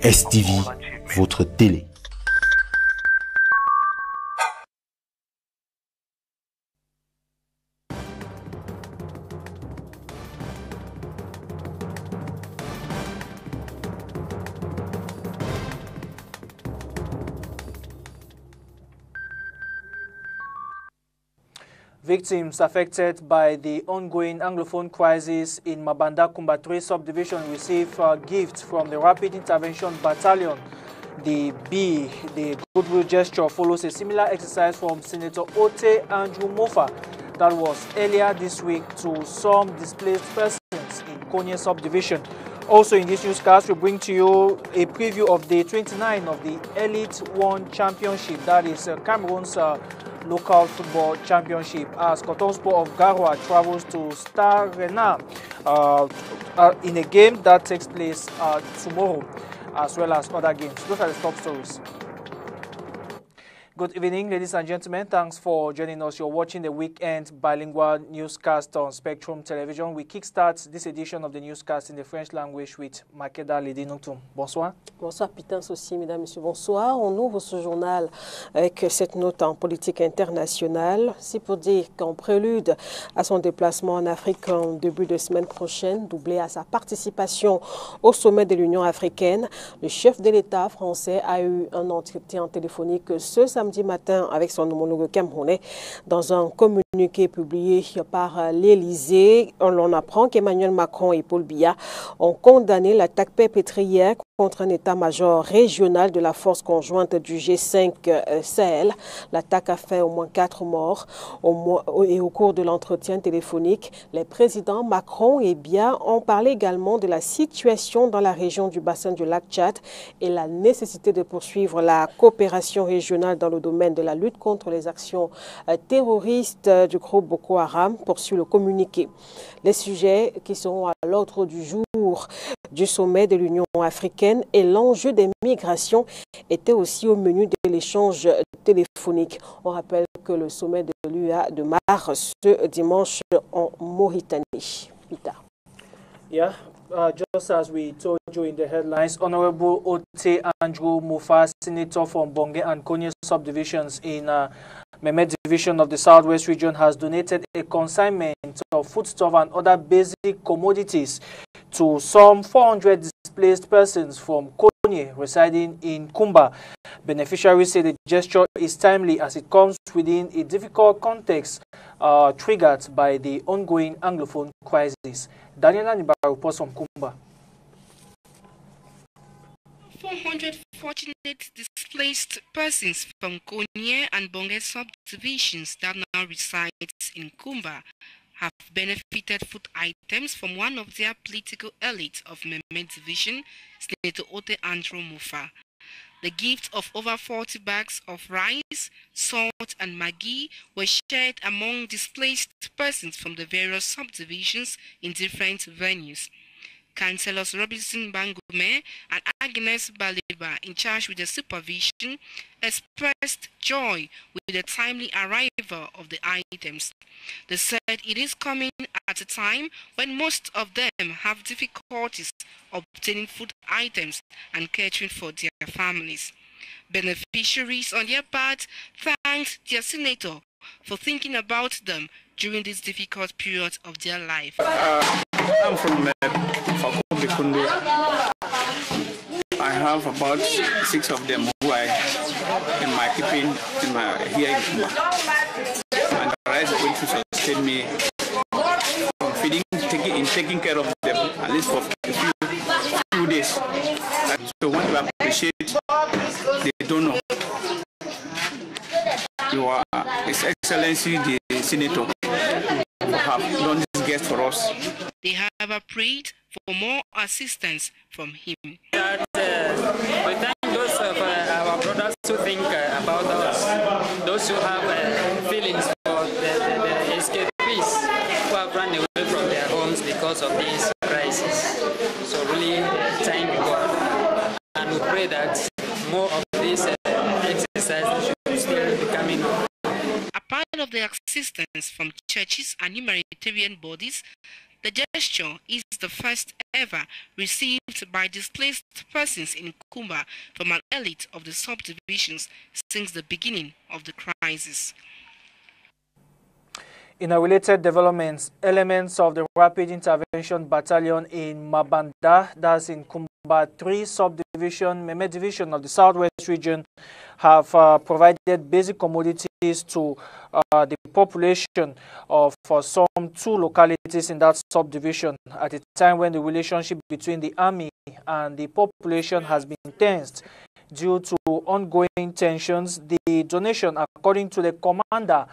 STV, votre télé. Victims affected by the ongoing Anglophone crisis in Mabanda Kumba 3 subdivision receive gifts from the Rapid Intervention Battalion. The goodwill gesture follows a similar exercise from Senator Ote Anglophone that was earlier this week to some displaced persons in Konye subdivision. Also in this newscast, we bring to you a preview of day 29 of the Elite One Championship, that is Cameroon's local football championship, as Cotonsport of Garoua travels to Star Rena in a game that takes place tomorrow, as well as other games. Those are the top stories. Good evening, ladies and gentlemen. Thanks for joining us. You're watching the weekend bilingual newscast on Spectrum Television. We kickstart this edition of the newscast in the French language with Makeda Lidinoutoum. Bonsoir. Bonsoir, Pitens aussi, mesdames, messieurs. Bonsoir. On ouvre ce journal avec cette note en politique internationale. C'est pour dire qu'en prélude à son déplacement en Afrique en début de semaine prochaine, doublé à sa participation au sommet de l'Union africaine, le chef de l'État français a eu un entretien téléphonique ce samedi matin avec son homologue camerounais. Dans un communiqué publié par l'Élysée, on apprend qu'Emmanuel Macron et Paul Biya ont condamné l'attaque perpétrée contre un état-major régional de la force conjointe du G5 Sahel. L'attaque a fait au moins 4 morts. Et au cours de l'entretien téléphonique, les présidents Macron et Biya ont parlé également de la situation dans la région du bassin du lac Tchad et la nécessité de poursuivre la coopération régionale dans le domaine de la lutte contre les actions terroristes du groupe Boko Haram, poursuit le communiqué. Les sujets qui seront à l'ordre du jour du sommet de l'Union africaine et l'enjeu des migrations étaient aussi au menu de l'échange téléphonique. On rappelle que le sommet de l'UA démarre ce dimanche en Mauritanie. Peter. Yeah. Just as we told you in the headlines, Honorable Ote Anglophone, Senator from Bonge and Konye subdivisions in Mehmet Division of the Southwest region, has donated a consignment of foodstuff and other basic commodities to some 400 displaced persons from Konye residing in Kumba. Beneficiaries say the gesture is timely as it comes within a difficult context triggered by the ongoing Anglophone crisis. Daniela Nibar reports from Kumba. 400 fortunate displaced persons from Konye and Bonge subdivisions that now reside in Kumba have benefited food items from one of their political elites of Mehmet Division, Senator Ote Anglophone. The gift of over 40 bags of rice, salt and maggi were shared among displaced persons from the various subdivisions in different venues. Councillors Robinson Bangume and Agnes Baliba, in charge with the supervision, expressed joy with the timely arrival of the items. They said it is coming at a time when most of them have difficulties obtaining food items and catering for their families. Beneficiaries, on their part, thanked their senator for thinking about them during this difficult period of their life. I'm from Francophone. I have about 6 of them who are in my keeping here in Kumba. And the rice is going to sustain me from feeding, taking care of them at least for a few days. So want to appreciate the donor. Your His Excellency the Senator who have done this guest for us. They have prayed for more assistance from him. We thank those of our brothers who think about us, those who have feelings for the escapees who have run away from their homes because of this crisis. So really thank God, and we pray that more of this exercise should still be coming on. Apart of the assistance from churches and humanitarian bodies, The gesture is the first ever received by displaced persons in Kumba from an elite of the subdivisions since the beginning of the crisis. In a related developments, elements of the Rapid Intervention Battalion in Mabanda, that's in Kumba 3 subdivision, Meme division of the Southwest region, have provided basic commodities to the population of some 2 localities in that subdivision at a time when the relationship between the army and the population has been tensed. Due to ongoing tensions, the donation, according to the commander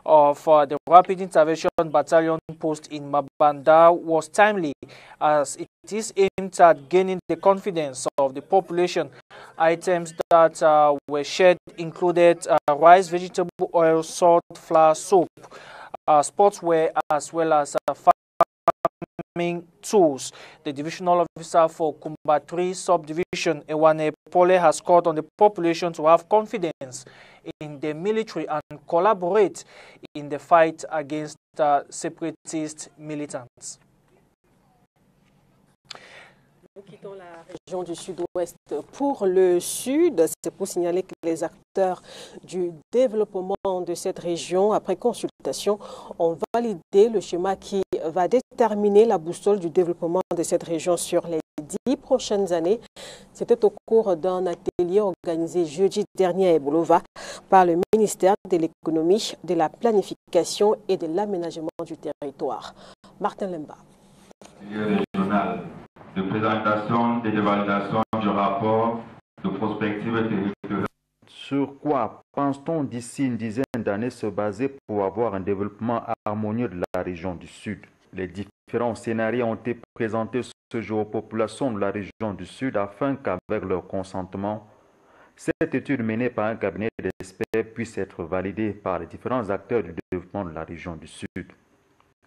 of the Rapid Intervention Battalion post in Mabanda, was timely, as it is aimed at gaining the confidence of the population. Items that were shared included rice, vegetable oil, salt, flour, soap, sportswear, as well as farming tools. The divisional officer for Kumba 3 subdivision, Ewane Pole, has called on the population to have confidence in the military and collaborate in the fight against separatist militants. Nous quittons la région du sud-ouest pour le sud. C'est pour signaler que les acteurs du développement de cette région, après consultation, ont validé le schéma qui va déterminer la boussole du développement de cette région sur les 10 prochaines années. C'était au cours d'un atelier organisé jeudi dernier à Bolova par le ministère de l'économie, de la planification et de l'aménagement du territoire. Martin Lemba. Régional de présentation et de validation du rapport de prospective territoriale. Sur quoi pense-t-on d'ici une dizaine d'années se baser pour avoir un développement harmonieux de la région du Sud? Les différents scénarios ont été présentés ce jour aux populations de la région du Sud afin qu'avec leur consentement, cette étude menée par un cabinet d'experts puisse être validée par les différents acteurs du développement de la région du Sud.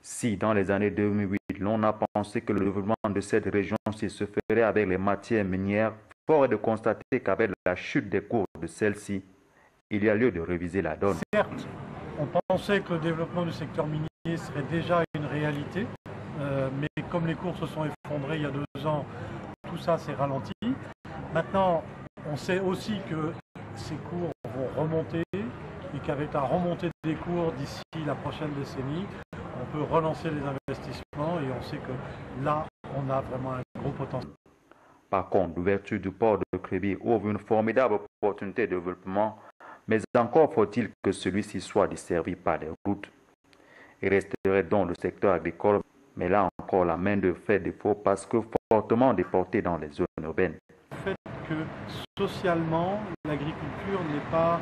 Si dans les années 2008, l'on a pensé que le développement de cette région se ferait avec les matières minières, fort est de constater qu'avec la chute des cours de celle-ci, il y a lieu de réviser la donne. Certes, on pensait que le développement du secteur minier serait déjà une réalité, mais comme les cours se sont effondrés il y a 2 ans, tout ça s'est ralenti. Maintenant, on sait aussi que ces cours vont remonter et qu'avec la remontée des cours d'ici la prochaine décennie, on peut relancer les investissements et on sait que là, on a vraiment un gros potentiel. Par contre, l'ouverture du port de Créby ouvre une formidable opportunité de développement, mais encore faut-il que celui-ci soit desservi par des routes. Il resterait donc le secteur agricole, mais là encore la main-d'œuvre fait défaut parce que fortement déportée dans les zones urbaines. Le fait que socialement, l'agriculture n'est pas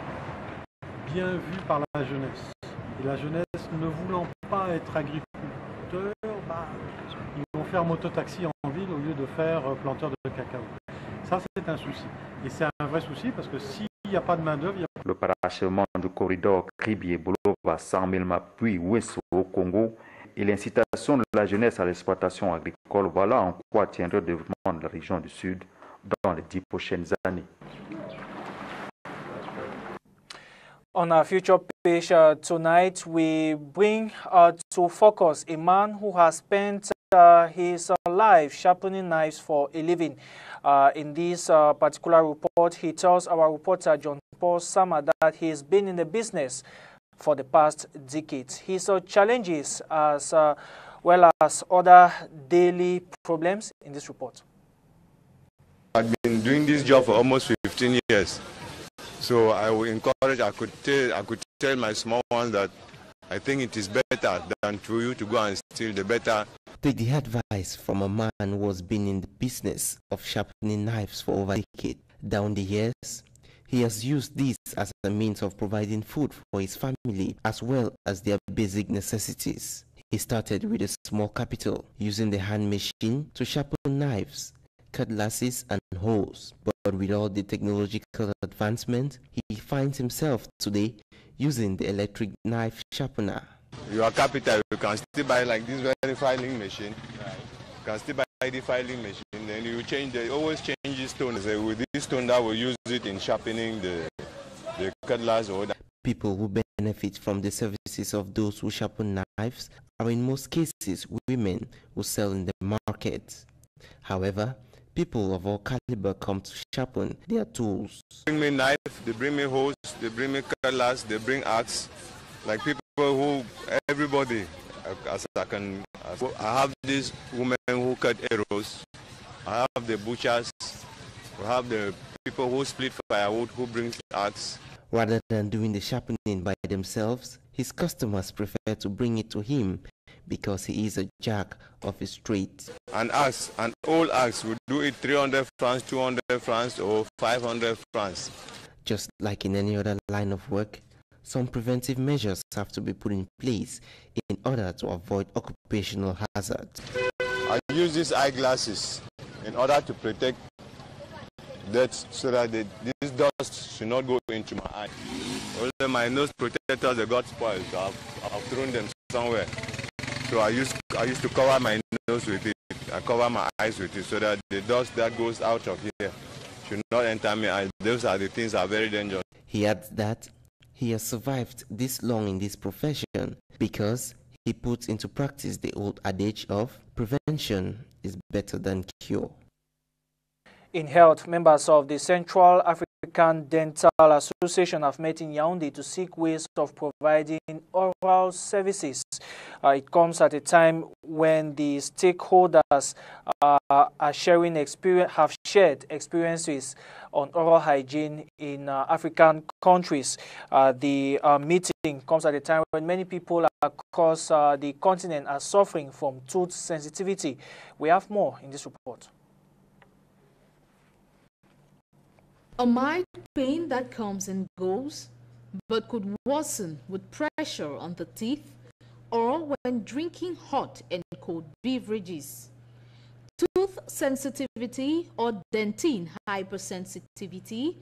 bien vue par la jeunesse. Et la jeunesse, ne voulant pas être agriculteur, ils vont faire mototaxi en ville au lieu de faire planteur de cacao. Ça, c'est un souci. Et c'est un vrai souci parce que s'il n'y a pas de main-d'œuvre, il y a... Le parachèvement du corridor Kribi-Bolova 100 000 puis Ouesso au Congo et l'incitation de la jeunesse à l'exploitation agricole, voilà en quoi tiendrait le développement de la région du Sud dans les 10 prochaines années. On our future page tonight, we bring to focus a man who has spent his life sharpening knives for a living. In this particular report, he tells our reporter John Paul Sama that he's been in the business for the past decades. He saw challenges as well as other daily problems in this report. I've been doing this job for almost 15 years. So I would encourage, I could tell my small ones that I think it is better than for you to go and steal the better. Take the advice from a man who has been in the business of sharpening knives for over a decade. Down the years, he has used this as a means of providing food for his family as well as their basic necessities. He started with a small capital, using the hand machine to sharpen knives, cutlasses and hoes. But with all the technological advancement, he finds himself today using the electric knife sharpener. Your capital, you can still buy like this very filing machine. Right. You can still buy the filing machine. Then you change, they always change the stone. So with this stone, that will use it in sharpening the cutlass or that. People who benefit from the services of those who sharpen knives are in most cases women who sell in the market. However, people of all caliber come to sharpen their tools. They bring me knife, they bring me hose, they bring me cutlass, they bring axe. Like people who, everybody, I have these women who cut arrows, I have the butchers, we have the people who split firewood, who bring axe. Rather than doing the sharpening by themselves, his customers prefer to bring it to him because he is a jack of his trade. An axe, an old axe, we do it 300 francs, 200 francs or 500 francs. Just like in any other line of work, some preventive measures have to be put in place in order to avoid occupational hazards. I use these eyeglasses in order to protect that so that this dust should not go into my eye. Only my nose protectors, they got spoiled, so I've thrown them somewhere. So I used to cover my nose with it. I cover my eyes with it so that the dust that goes out of here should not enter my eyes. Those are the things that are very dangerous. He adds that he has survived this long in this profession because he puts into practice the old adage of prevention is better than cure. In health, members of the Central African Dental Association have met in Yaoundé to seek ways of providing oral services. It comes at a time when the stakeholders are sharing have shared experiences on oral hygiene in African countries. The meeting comes at a time when many people across the continent are suffering from tooth sensitivity. We have more in this report. A mild pain that comes and goes, but could worsen with pressure on the teeth or when drinking hot and cold beverages. Tooth sensitivity or dentine hypersensitivity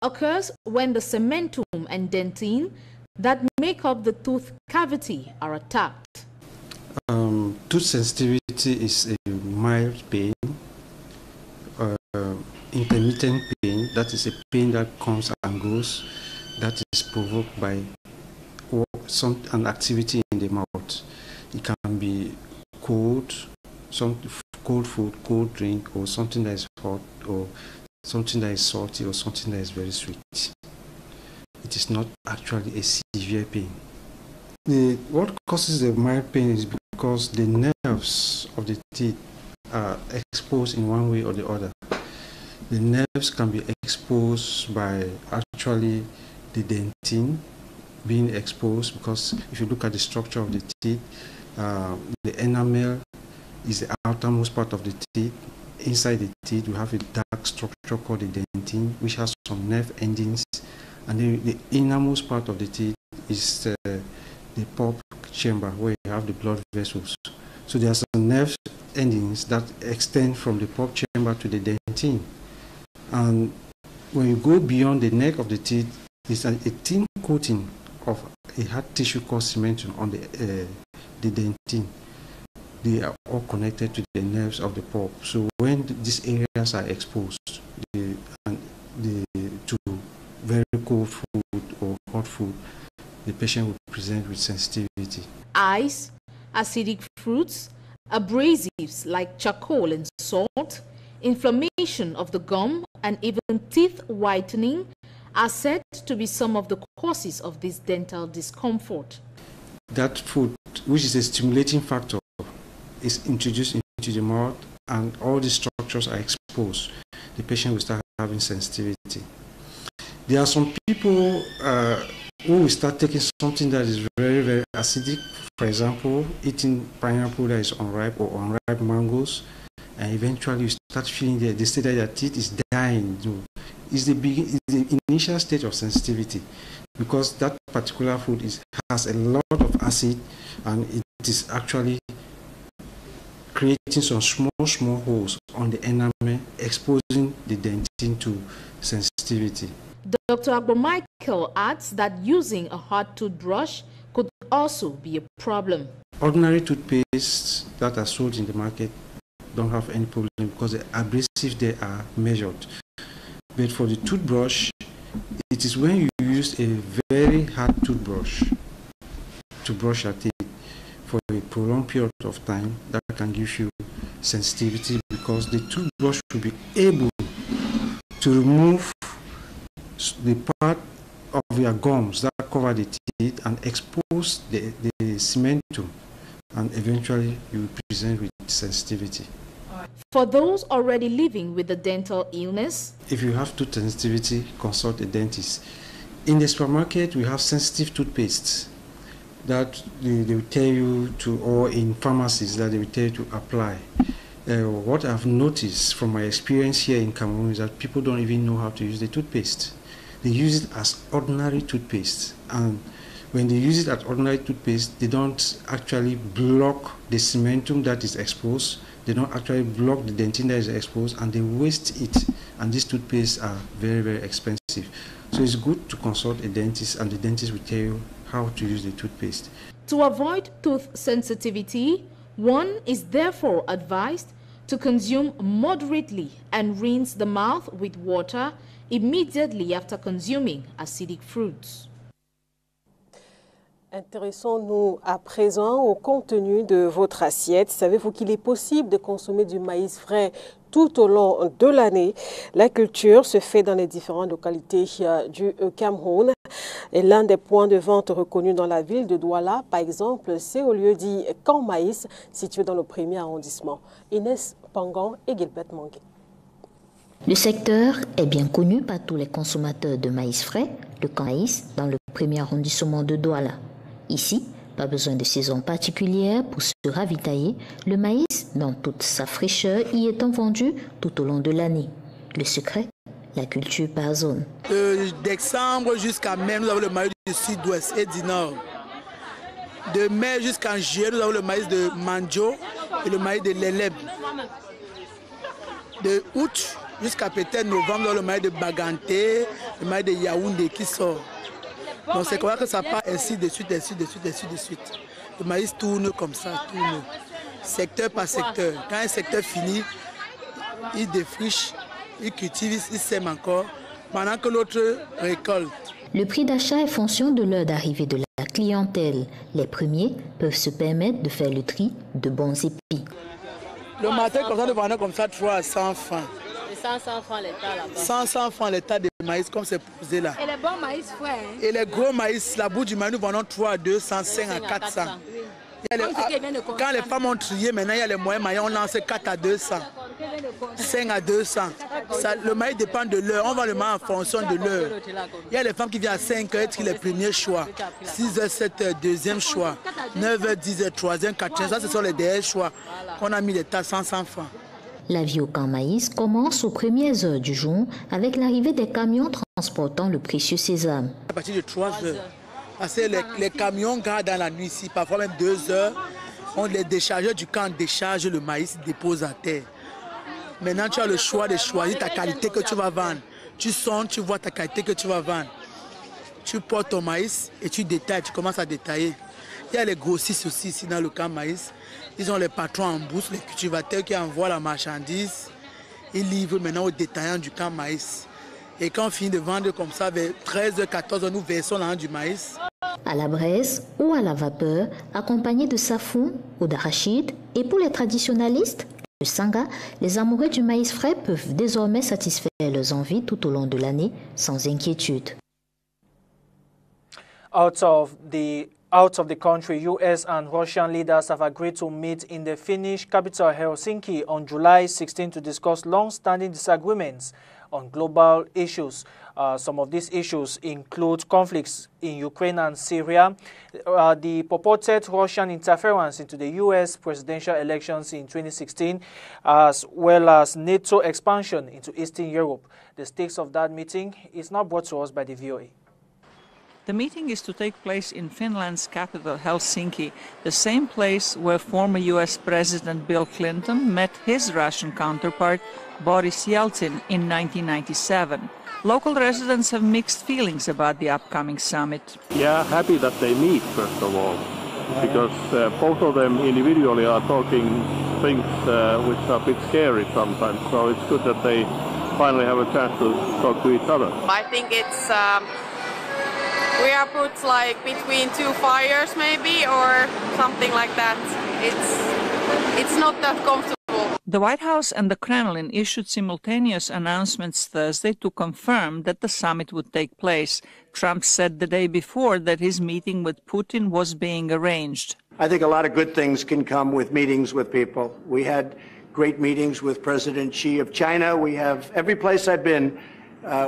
occurs when the cementum and dentine that make up the tooth cavity are attacked. Tooth sensitivity is a mild pain, intermittent pain, that is a pain that comes and goes, that is provoked by an activity in the mouth. It can be cold, cold food, cold drink, or something that is hot, or something that is salty, or something that is very sweet. It is not actually a severe pain. What causes the mild pain is because the nerves of the teeth are exposed in one way or the other. The nerves can be exposed by actually the dentine being exposed, because if you look at the structure of the teeth, the enamel is the outermost part of the teeth. Inside the teeth, we have a dark structure called the dentine, which has some nerve endings. And then the innermost part of the teeth is the pulp chamber, where you have the blood vessels. So there are some nerve endings that extend from the pulp chamber to the dentine. And when you go beyond the neck of the teeth, there's a thin coating of a hard tissue called cementum on the dentine. They are all connected to the nerves of the pulp. So when these areas are exposed to very cold food or hot food, the patient will present with sensitivity. Ice, acidic fruits, abrasives like charcoal and salt, inflammation of the gum, and even teeth whitening are said to be some of the causes of this dental discomfort. That food, which is a stimulating factor, is introduced into the mouth and all the structures are exposed. The patient will start having sensitivity. There are some people who will start taking something that is very, very acidic. For example, eating pineapple that is unripe or unripe mangoes, and eventually you start feeling that they say that your teeth is dying. It's the initial stage of sensitivity, because that particular food has a lot of acid, and it is actually creating some small holes on the enamel, exposing the dentine to sensitivity. Dr. Agbo-Michael adds that using a hard toothbrush could also be a problem. Ordinary toothpastes that are sold in the market don't have any problem because the abrasives there are measured. But for the toothbrush, It is when you use a very hard toothbrush to brush your teeth for a prolonged period of time that can give you sensitivity, because the toothbrush will be able to remove the part of your gums that cover the teeth and expose the cementum, and eventually you will present with sensitivity. For those already living with the dental illness, if you have tooth sensitivity, consult a dentist. In the supermarket, we have sensitive toothpaste that they will tell you to, or in pharmacies that they will tell you to apply. What I've noticed from my experience here in Cameroon is that people don't even know how to use the toothpaste. They use it as ordinary toothpaste, and when they use it as ordinary toothpaste, they don't actually block the cementum that is exposed. They don't actually block the dentin that is exposed, and they waste it. And these toothpastes are very, very expensive. So it's good to consult a dentist, and the dentist will tell you how to use the toothpaste. To avoid tooth sensitivity, one is therefore advised to consume moderately and rinse the mouth with water immediately after consuming acidic fruits. Intéressons-nous à présent au contenu de votre assiette. Savez-vous qu'il est possible de consommer du maïs frais tout au long de l'année? La culture se fait dans les différentes localités du Cameroun. Et l'un des points de vente reconnus dans la ville de Douala, par exemple, c'est au lieu dit Camp Maïs, situé dans le 1er arrondissement. Inès Pangan et Gilbert Mangué. Le secteur est bien connu par tous les consommateurs de maïs frais, le Camp Maïs, dans le 1er arrondissement de Douala. Ici, pas besoin de saison particulière pour se ravitailler, le maïs, dans toute sa fraîcheur, y étant vendu tout au long de l'année. Le secret, la culture par zone. De décembre jusqu'à mai, nous avons le maïs du sud-ouest et du nord. De mai jusqu'en juillet, nous avons le maïs de Manjo et le maïs de Leleb. De août jusqu'à peut-être novembre, nous avons le maïs de Baganté, le maïs de Yaoundé qui sort. Donc c'est comme ça que ça part ainsi de suite, ainsi de suite, ainsi de suite. Le maïs tourne comme ça, tourne, secteur par secteur. Quand un secteur finit, il défriche, il cultive, il sème encore, pendant que l'autre récolte. Le prix d'achat est fonction de l'heure d'arrivée de la clientèle. Les premiers peuvent se permettre de faire le tri de bons épis. Le matin, comme ça, nous vendons comme ça 3 à 100 francs. 100 francs l'état là-bas. 100 francs l'état de maïs comme c'est posé là. Et les bons maïs frais. Hein? Et les gros maïs, la boue du maïs, nous vendons 3 à 200, 5 à 400. Il y a quand les femmes ont trié, maintenant il y a les moyens maïs, on lance 4 à 200, 5 à 200. Ça, le maïs dépend de l'heure, on vend le maïs en fonction de l'heure. Il y a les femmes qui viennent à 5 heures, qui sont les premiers choix, 6 heures, 7 heures, deuxième choix, 9 heures, 10 heures, troisième, quatrième. Ça, ce sont les derniers choix qu'on a mis des tas 100 francs. La vie au Camp Maïs commence aux premières heures du jour avec l'arrivée des camions transportant le précieux sésame. À partir de 3 heures, parce que les camions gardent dans la nuit ici, parfois même 2 heures, les déchargeurs du camp déchargent le maïs, déposent à terre. Maintenant, tu as le choix de choisir ta qualité que tu vas vendre. Tu sondes, tu vois ta qualité que tu vas vendre. Tu portes ton maïs et tu détailles, tu commences à détailler. Il y a les grossistes aussi ici dans le camp maïs. Ils ont les patrons en bourse, les cultivateurs qui envoient la marchandise. Ils livrent maintenant aux détaillants du camp maïs. Et quand on finit de vendre comme ça, vers 13h, 14h, nous versons dans du maïs. À la braise ou à la vapeur, accompagné de safou ou d'arachide. Et pour les traditionalistes, le sanga, les amoureux du maïs frais peuvent désormais satisfaire leurs envies tout au long de l'année sans inquiétude. Out of the country, U.S. and Russian leaders have agreed to meet in the Finnish capital Helsinki on July 16 to discuss long-standing disagreements on global issues. Some of these issues include conflicts in Ukraine and Syria, the purported Russian interference into the U.S. presidential elections in 2016, as well as NATO expansion into Eastern Europe. The stakes of that meeting is now brought to us by the VOA. The meeting is to take place in Finland's capital, Helsinki, the same place where former US President Bill Clinton met his Russian counterpart, Boris Yeltsin, in 1997. Local residents have mixed feelings about the upcoming summit. Yeah, happy that they meet, first of all, because both of them individually are talking things which are a bit scary sometimes. So it's good that they finally have a chance to talk to each other. I think it's we are put like between two fires maybe or something like that. It's not that comfortable. The White House and the Kremlin issued simultaneous announcements Thursday to confirm that the summit would take place. Trump said the day before that his meeting with Putin was being arranged. I think a lot of good things can come with meetings with people. We had great meetings with President Xi of China. We have, every place I've been,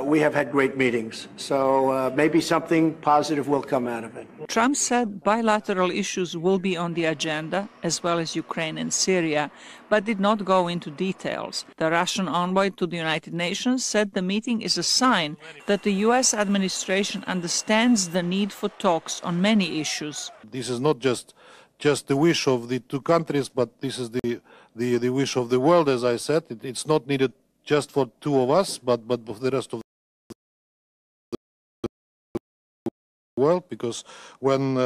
we have had great meetings. So maybe something positive will come out of it. Trump said bilateral issues will be on the agenda, as well as Ukraine and Syria, but did not go into details. The Russian envoy to the United Nations said the meeting is a sign that the U.S. administration understands the need for talks on many issues. This is not just the wish of the two countries, but this is the wish of the world, as I said. It's not needed just for two of us, but for the rest of the world, because when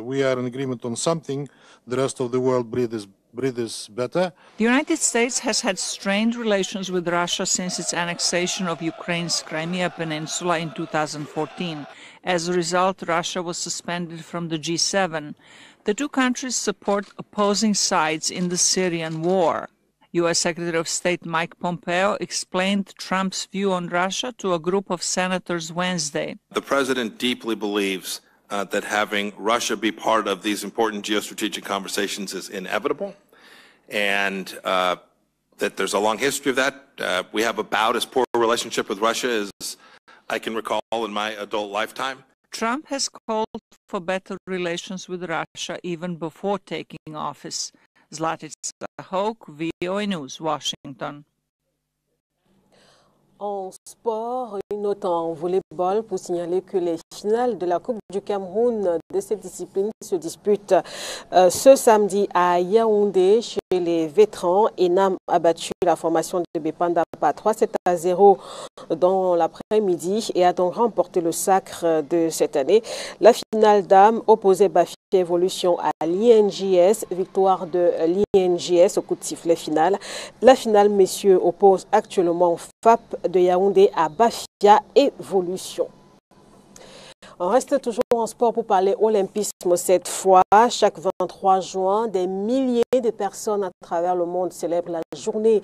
we are in agreement on something, the rest of the world breathes better. The United States has had strained relations with Russia since its annexation of Ukraine's Crimea Peninsula in 2014. As a result, Russia was suspended from the G7. The two countries support opposing sides in the Syrian war. U.S. Secretary of State Mike Pompeo explained Trump's view on Russia to a group of senators Wednesday. The president deeply believes that having Russia be part of these important geostrategic conversations is inevitable, and that there's a long history of that. We have about as poor a relationship with Russia as I can recall in my adult lifetime. Trump has called for better relations with Russia even before taking office. Zlatica Houk, VOA News, Washington. En sport, une note en volleyball pour signaler que les finales de la Coupe du Cameroun de cette discipline se disputent ce samedi à Yaoundé chez les vétérans. Enam a battu la formation de Bepanda par 3-7-0 dans l'après-midi et a donc remporté le sacre de cette année. La finale dames opposait Bafia Evolution à l'INJS, victoire de l'INJS au coup de sifflet final. La finale messieurs oppose actuellement FAP de Yaoundé à Bafia Evolution. On reste toujours en sport pour parler olympisme cette fois. Chaque 23 juin, des milliers de personnes à travers le monde célèbrent la journée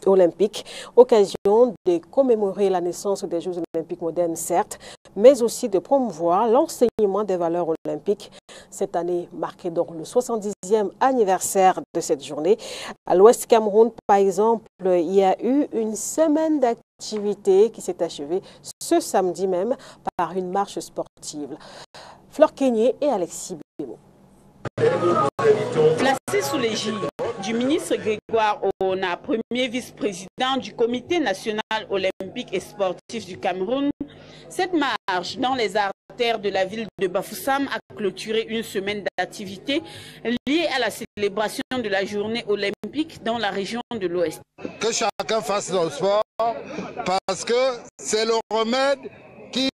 olympique, occasion de commémorer la naissance des Jeux olympiques modernes, certes, mais aussi de promouvoir l'enseignement des valeurs olympiques. Cette année marquait donc le 70e anniversaire de cette journée. À l'Ouest Cameroun, par exemple, il y a eu une semaine d'activité qui s'est achevée ce samedi même par une marche sportive. Fleur Kenyé et Alexis Bémo. Placé sous l'égide du ministre Grégoire Oona, premier vice-président du Comité national olympique et sportif du Cameroun, cette marche dans les artères de la ville de Bafoussam a clôturé une semaine d'activité liée à la célébration de la journée olympique dans la région de l'Ouest. Que chacun fasse son sport parce que c'est le remède qui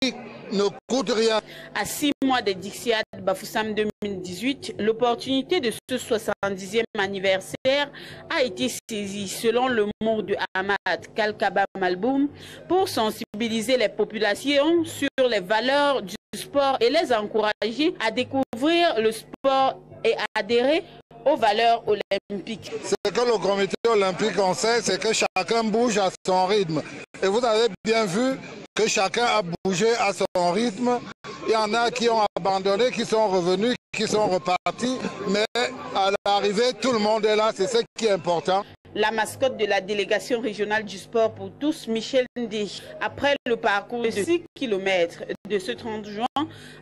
ne coûte rien. À 6 mois des Dixiades Bafoussam 2018, l'opportunité de ce 70e anniversaire a été saisie, selon le mot de Ahmad Kalkaba Malboum, pour sensibiliser les populations sur les valeurs du sport et les encourager à découvrir le sport et à adhérer aux valeurs olympiques. Ce que le comité olympique en sait, c'est que chacun bouge à son rythme. Et vous avez bien vu que chacun a bougé à son rythme. Il y en a qui ont abandonné, qui sont revenus, qui sont repartis. Mais à l'arrivée, tout le monde est là, c'est ce qui est important. La mascotte de la délégation régionale du sport pour tous, Michel Ndé, après le parcours de 6 km de ce 30 juin,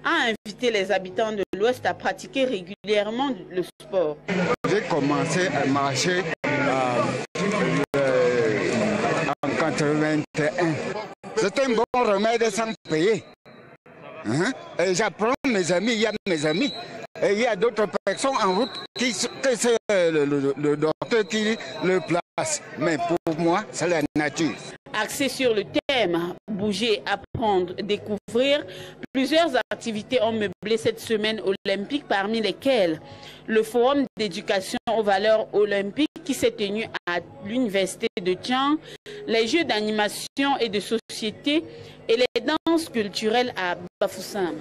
a invité les habitants de l'Ouest à pratiquer régulièrement le sport. J'ai commencé à marcher en 81. C'est un bon remède sans payer. Et j'apprends mes amis, il y a mes amis. Et il y a d'autres personnes en route qui c'est le docteur qui le place. Mais pour moi, c'est la nature. Axé sur le thème « Bouger, apprendre, découvrir », plusieurs activités ont meublé cette semaine olympique, parmi lesquelles le forum d'éducation aux valeurs olympiques qui s'est tenu à l'université de Tian, les jeux d'animation et de société et les danses culturelles à Bafoussam.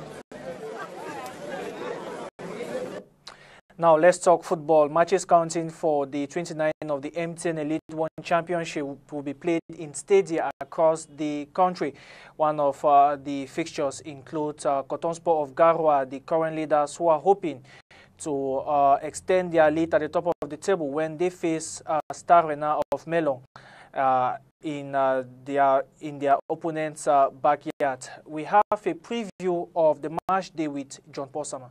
Now let's talk football. Matches counting for the 29 of the MTN Elite One Championship will be played in stadia across the country. One of the fixtures includes Cotonsport of Garwa, the current leaders, who are hoping to extend their lead at the top of the table when they face Star Rena of Melong in their opponent's backyard. We have a preview of the match day with John Posama.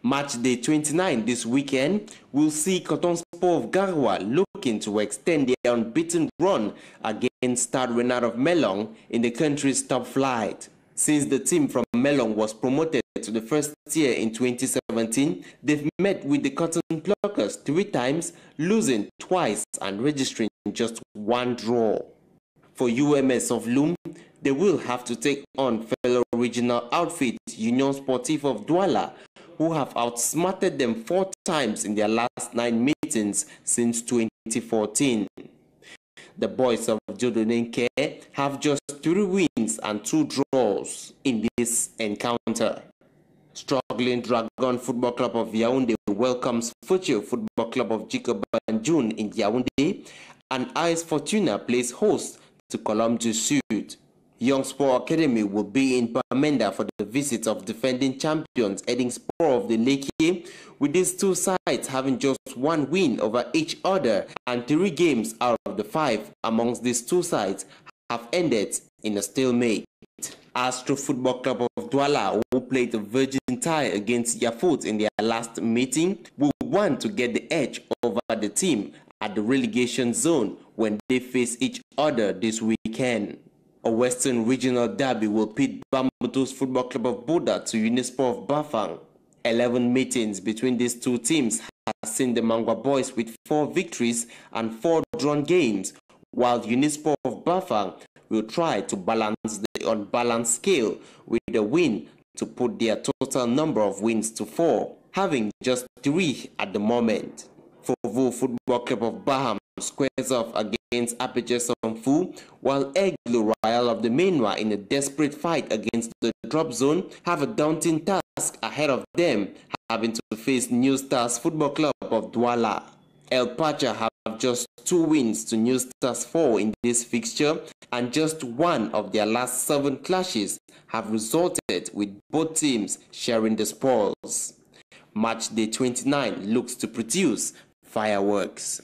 Match day 29 this weekend will see Cotonsport of Garwa looking to extend their unbeaten run against Stade Renard of Melong in the country's top flight. Since the team from Melong was promoted to the first tier in 2017, they've met with the Cotton Pluckers 3 times, losing twice and registering just 1 draw. For UMS of Loum, they will have to take on fellow regional outfit Union Sportif of Douala, who have outsmarted them 4 times in their last 9 meetings since 2014. The boys of Jodonenke have just 3 wins and 2 draws in this encounter. Struggling Dragon Football Club of Yaoundé welcomes Futio Football Club of Jacob Banjun in Yaoundé, and AS Fortuna plays host to Colombe du Sud. Young Sport Academy will be in Bamenda for the visit of defending champions Eding Sport of the Leke, with these 2 sides having just 1 win over each other, and 3 games out of the 5 amongst these 2 sides have ended in a stalemate. Astro Football Club of Douala, who played a virgin tie against Yafut in their last meeting, will want to get the edge over the team at the relegation zone when they face each other this weekend. A Western Regional Derby will pit Bambutus Football Club of Buda to Unisport of Bafang. 11 meetings between these 2 teams have seen the Mangwa boys with 4 victories and 4 drawn games, while Unisport of Bafang will try to balance the unbalanced scale with a win to put their total number of wins to 4, having just 3 at the moment. Fovo Football Club of Baham squares off against Aperture Somfu, while Eglo Royal of the Mainwa, in a desperate fight against the drop zone, have a daunting task ahead of them, having to face New Stars Football Club of Douala. El Pacha have just 2 wins to New Stars 4 in this fixture, and just 1 of their last 7 clashes have resulted with both teams sharing the spoils. Match day 29 looks to produce fireworks.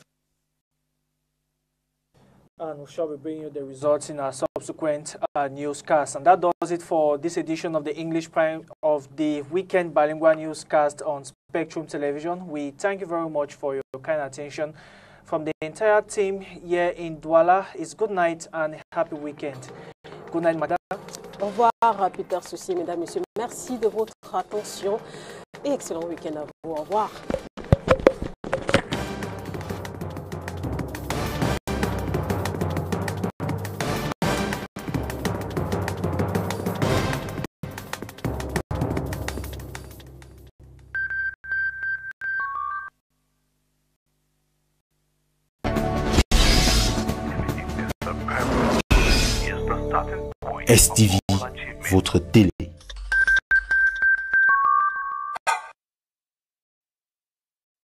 And we shall be bringing you the results in our subsequent newscast. And that does it for this edition of the English Prime of the Weekend Bilingual Newscast on Spectrum Television. We thank you very much for your kind attention. From the entire team here in Douala, it's good night and happy weekend. Good night, madame. Au revoir, Peter Souci, mesdames, messieurs. Merci de votre attention et excellent week-end à vous. Au revoir. STV, votre télé.